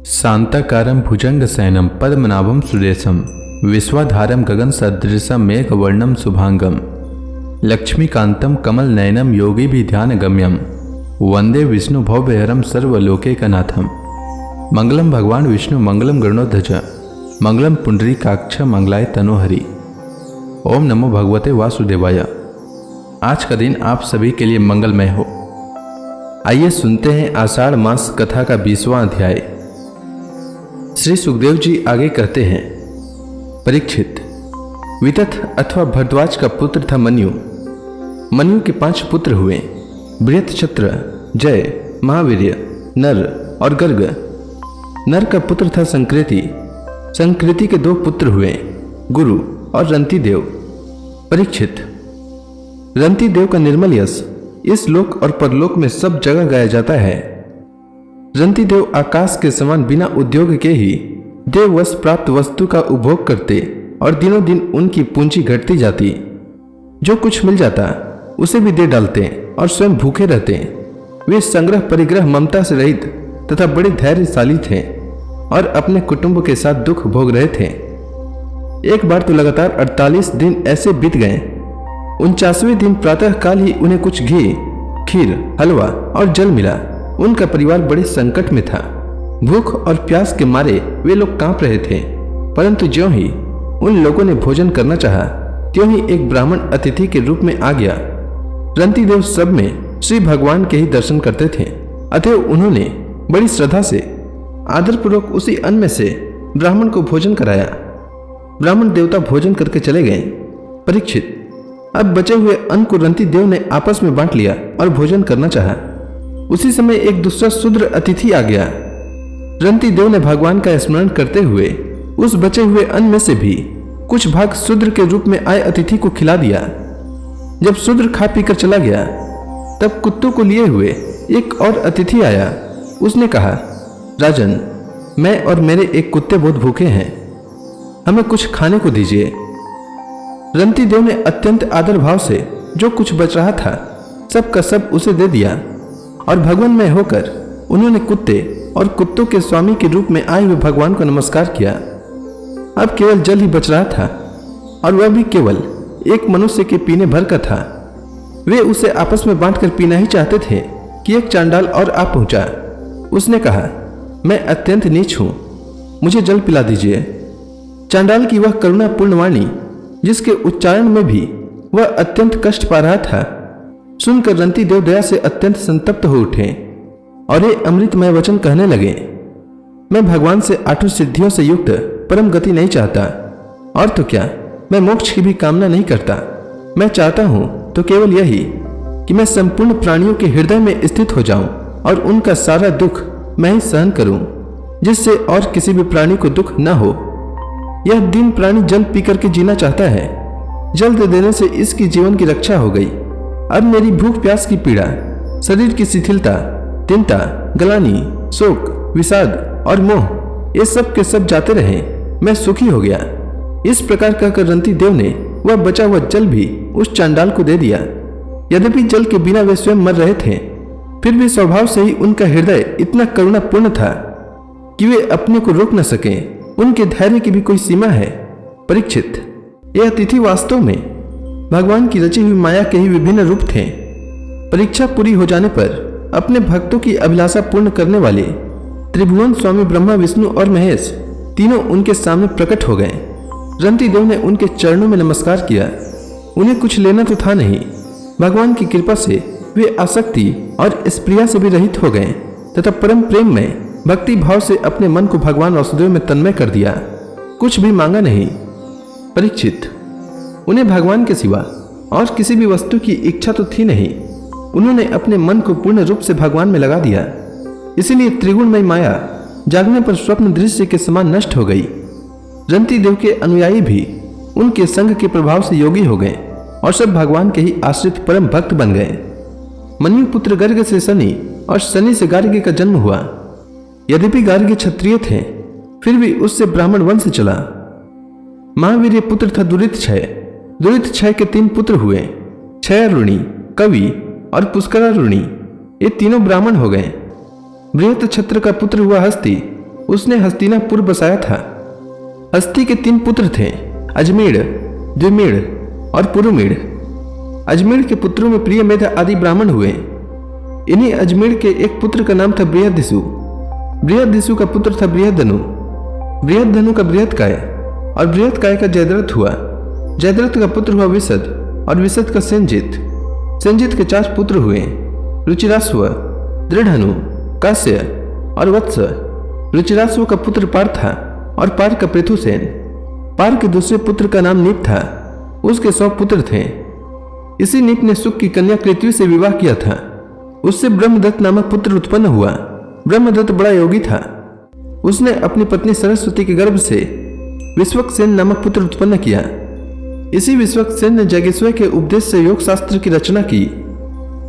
शांताकारं भुजंगशयनं पद्मनाभं सुरेशं विश्वाधारं गगनसदृशं मेघवर्णं शुभांगं लक्ष्मीकान्तं कमलनयनं योगिभिध्यानगम्यं वंदे विष्णु भवभयहरं सर्वलोकैकनाथं। मंगलम भगवान विष्णु मंगलम गरुड़ध्वज मंगलम पुंडरीकाक्ष मंगलाय तनोहरि। ओम नमो भगवते वासुदेवाय। आज का दिन आप सभी के लिए मंगलमय हो। आइए सुनते हैं आषाढ़ मास कथा का 20वां अध्याय। श्री सुखदेव जी आगे कहते हैं, परीक्षित, वितथ अथवा भरद्वाज का पुत्र था मन्यु। मन्यु के 5 पुत्र हुए, बृहत्क्षत्र, जय, महावीर्य, नर और गर्ग। नर का पुत्र था संकृति। संकृति के 2 पुत्र हुए, गुरु और रंतिदेव। परीक्षित, रंतिदेव का निर्मल यश इस लोक और परलोक में सब जगह गाया जाता है। रंतिदेव आकाश के समान बिना उद्योग के ही देववश प्राप्त वस्तु का उपभोग करते और दिनों दिन उनकी पूंजी घटती जाती। जो कुछ मिल जाता उसे भी दे डालते और स्वयं भूखे रहते। वे संग्रह परिग्रह ममता से रहित तथा बड़े धैर्यशाली थे और अपने कुटुंब के साथ दुख भोग रहे थे। एक बार तो लगातार 48 दिन ऐसे बीत गए। 49वें दिन प्रातः काल ही उन्हें कुछ घी, खीर, हलवा और जल मिला। उनका परिवार बड़े संकट में था। भूख और प्यास के मारे वे लोग कांप रहे थे। परंतु ज्यों ही उन लोगों ने भोजन करना चाहा, त्यों ही एक ब्राह्मण अतिथि के रूप में आ गया। रंतिदेव सब में श्री भगवान के ही दर्शन करते थे, अतएव उन्होंने बड़ी श्रद्धा से आदरपूर्वक उसी अन्न में से ब्राह्मण को भोजन कराया। ब्राह्मण देवता भोजन करके चले गए। परीक्षित, अब बचे हुए अन्न को रंतिदेव ने आपस में बांट लिया और भोजन करना चाहा। उसी समय एक दूसरा शूद्र अतिथि आ गया। रंतिदेव ने भगवान का स्मरण करते हुए उस बचे हुए अन्न में से भी कुछ भाग शूद्र के रूप में आए अतिथि को खिला दिया। जब शूद्र खा पीकर चला गया, तब कुत्तों को लिए हुए एक और अतिथि आया। उसने कहा, राजन, मैं और मेरे एक कुत्ते बहुत भूखे हैं, हमें कुछ खाने को दीजिए। रंतिदेव ने अत्यंत आदर भाव से जो कुछ बच रहा था सब का सब उसे दे दिया और भगवान में होकर उन्होंने कुत्ते और कुत्तों के स्वामी के रूप में आए हुए भगवान को नमस्कार किया। अब केवल जल ही बच रहा था और वह भी केवल एक मनुष्य के पीने भर का था। वे उसे आपस में बांटकर पीना ही चाहते थे कि एक चांडाल और आ पहुंचा। उसने कहा, मैं अत्यंत नीच हूं, मुझे जल पिला दीजिए। चांडाल की वह करुणापूर्ण वाणी, जिसके उच्चारण में भी वह अत्यंत कष्ट पा रहा था, सुनकर रंतिदेव दया से अत्यंत संतप्त हो उठे और ये अमृतमय वचन कहने लगे, मैं भगवान से 8 सिद्धियों से युक्त परम गति नहीं चाहता, और तो क्या, मैं मोक्ष की भी कामना नहीं करता। मैं चाहता हूं तो केवल यही कि मैं संपूर्ण प्राणियों के हृदय में स्थित हो जाऊं और उनका सारा दुख मैं ही सहन करूं, जिससे और किसी भी प्राणी को दुख न हो। यह दीन प्राणी जल पी करके जीना चाहता है। जल दे देने से इसकी जीवन की रक्षा हो गई। अब मेरी भूख प्यास की पीड़ा, शरीर की शिथिलता, चिंता, गलानी, शोक, विषाद और मोह, ये सब के सब जाते रहे। मैं सुखी हो गया। इस प्रकार कहकर रंतिदेव ने वह बचा हुआ जल भी उस चांडाल को दे दिया। यद्यपि जल के बिना वे स्वयं मर रहे थे, फिर भी स्वभाव से ही उनका हृदय इतना करुणापूर्ण था कि वे अपने को रोक न सके। उनके धैर्य की भी कोई सीमा है। परीक्षित, यह अतिथि वास्तव में भगवान की रची हुई माया के ही विभिन्न रूप थे। परीक्षा पूरी हो जाने पर अपने भक्तों की अभिलाषा पूर्ण करने वाले त्रिभुवन स्वामी ब्रह्मा, विष्णु और महेश तीनों उनके सामने प्रकट हो गए। रंतिदेव ने उनके चरणों में नमस्कार किया। उन्हें कुछ लेना तो था नहीं। भगवान की कृपा से वे आसक्ति और स्प्रिया से भी रहित हो गए तथा परम प्रेम में भक्ति भाव से अपने मन को भगवान वासुदेव में तन्मय कर दिया। कुछ भी मांगा नहीं। परीक्षित, उन्हें भगवान के सिवा और किसी भी वस्तु की इच्छा तो थी नहीं। उन्होंने अपने मन को पूर्ण रूप से भगवान में लगा दिया। इसीलिए त्रिगुणमय माया जागने पर स्वप्न दृश्य के समान नष्ट हो गई। रंतिदेव के अनुयायी भी उनके संग के प्रभाव से योगी हो गए और सब भगवान के ही आश्रित परम भक्त बन गए। मन्यु पुत्र गर्ग से शनि और शनि से गार्ग्य का जन्म हुआ। यद्यपि गार्ग्य क्षत्रिय थे, फिर भी उससे ब्राह्मण वंश चला। महावीर्य पुत्र था दुरितक्षय। दुरितक्षय के 3 पुत्र हुए, क्षयरुणी, कवि और पुष्करारुणी। ये तीनों ब्राह्मण हो गए। बृहत्क्षत्र का पुत्र हुआ हस्ती। उसने हस्तिनापुर बसाया था। हस्ती के 3 पुत्र थे, अजमेर, द्विमेढ़ और पुरुमेढ़। अजमेर के पुत्रों में प्रियमेध आदि ब्राह्मण हुए। इन्हीं अजमेर के एक पुत्र का नाम था बृहदिषु। बृहदिषु का पुत्र था बृहदधनु। बृहदधनु का बृहत्काय और बृहत्काय का जयद्रथ हुआ। जयद्रथ का पुत्र हुआ विशद और विशद का सेनजित। सेनजित के 4 पुत्र हुए, रुचिराश्व, दृढ़नु, काश्य और वत्स। रुचिराश्व का पुत्र पार था और पार का पृथुसेन। पार के दूसरे पुत्र का नाम नीप था। उसके 100 पुत्र थे। इसी नीप ने सुक की कन्या कृत्वि से विवाह किया था। उससे ब्रह्मदत्त नामक पुत्र उत्पन्न हुआ। ब्रह्मदत्त बड़ा योगी था। उसने अपनी पत्नी सरस्वती के गर्भ से विश्वक्सेन नामक पुत्र उत्पन्न किया। इसी विश्वक्सेन ने जागेश्वर के उपदेश से योग शास्त्र की रचना की।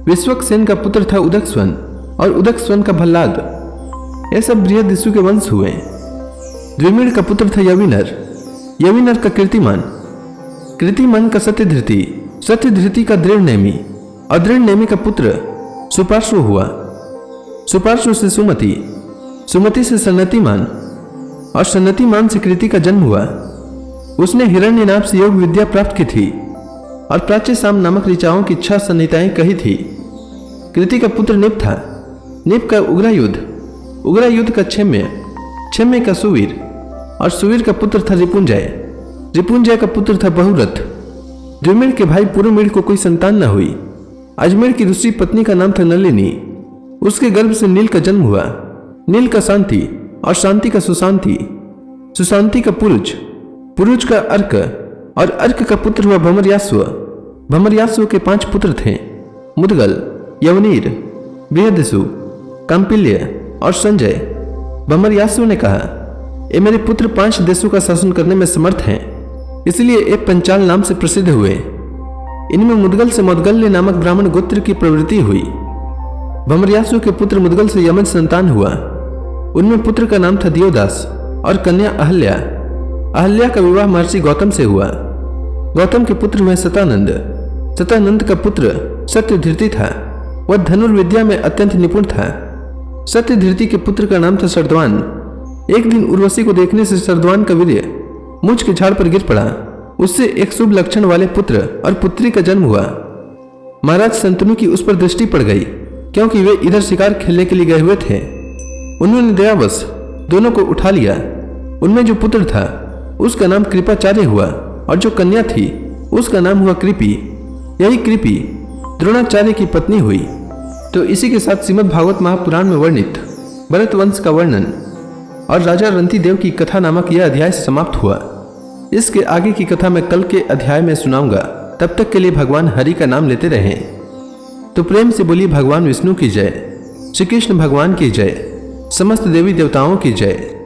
विश्वक्सेन का पुत्र था उदकस्वन और उदकस्वन का भल्लाद। ये सब बृहदिषु के वंश हुए। द्विमेढ़ का पुत्र था यविनर, यविनर का कीर्तिमान, कीर्तिमान का सत्यधृति, सत्यधृति का दृढ़नेमी और दृढ़नेमी का पुत्र सुपार्श्व हुआ। सुपार्श्व से सुमति, सुमति से सन्नतिमान और सन्नतिमान से कृति का जन्म हुआ। उसने हिरण्यनाभ से योग विद्या प्राप्त की थी और प्राच्य साम नामक ऋचाओं की 6 संहिताएं कही थी। कृति का पुत्र निप था। निप का उग्रायुध, उग्रायुध का क्षेम्य, क्षेम्य का सुवीर और सुवीर का पुत्र था रिपुंजय। रिपुंजय का पुत्र था बहुरथ। द्विमेढ़ के भाई पुरुमेढ़ को कोई संतान न हुई। अजमेर की दूसरी पत्नी का नाम था नलिनी। उसके गर्भ से नील का जन्म हुआ। नील का शांति और शांति का सुशांति, सुशांति का पुरुष, पुरुष का अर्क और अर्क का पुत्र हुआ भमरयास्व। भमरयास्व के 5 पुत्र थे, मुदगल, यवनीर, बृहदिषु, काम्पिल्य और संजय। भमरयास्व ने कहा, ये मेरे पुत्र 5 देशों का शासन करने में समर्थ हैं, इसलिए ये पंचाल नाम से प्रसिद्ध हुए। इनमें मुदगल से मौदगल्य नामक ब्राह्मण गोत्र की प्रवृत्ति हुई। भमरयासु के पुत्र मुदगल से यमन संतान हुआ। उनमें पुत्र का नाम था दियोदास और कन्या अहल्या। अहल्या का विवाह महर्षि गौतम से हुआ। गौतम के पुत्र हुए सतानंद। सतानंद का पुत्र सत्यधृति था। वह धनुर्विद्या में अत्यंत निपुण था। सत्यधृति के पुत्र का नाम था शरद्वान। एक दिन उर्वशी को देखने से शरद्वान का वीर्य मुझ के झाड़ पर गिर पड़ा। उससे एक शुभ लक्षण वाले पुत्र और पुत्री का जन्म हुआ। महाराज शंतनु की उस पर दृष्टि पड़ गई, क्योंकि वे इधर शिकार खेलने के लिए गए हुए थे। उन्होंने दयावश दोनों को उठा लिया। उनमें जो पुत्र था उसका नाम कृपाचार्य हुआ और जो कन्या थी उसका नाम हुआ कृपी। यही कृपी द्रोणाचार्य की पत्नी हुई। तो इसी के साथ श्रीमद् भागवत महापुराण में वर्णित भरत वंश का वर्णन और राजा रंती देव की कथा नामक यह अध्याय समाप्त हुआ। इसके आगे की कथा मैं कल के अध्याय में सुनाऊंगा। तब तक के लिए भगवान हरि का नाम लेते रहें। तो प्रेम से बोलिए भगवान विष्णु की जय, श्री कृष्ण भगवान की जय, समस्त देवी देवताओं की जय।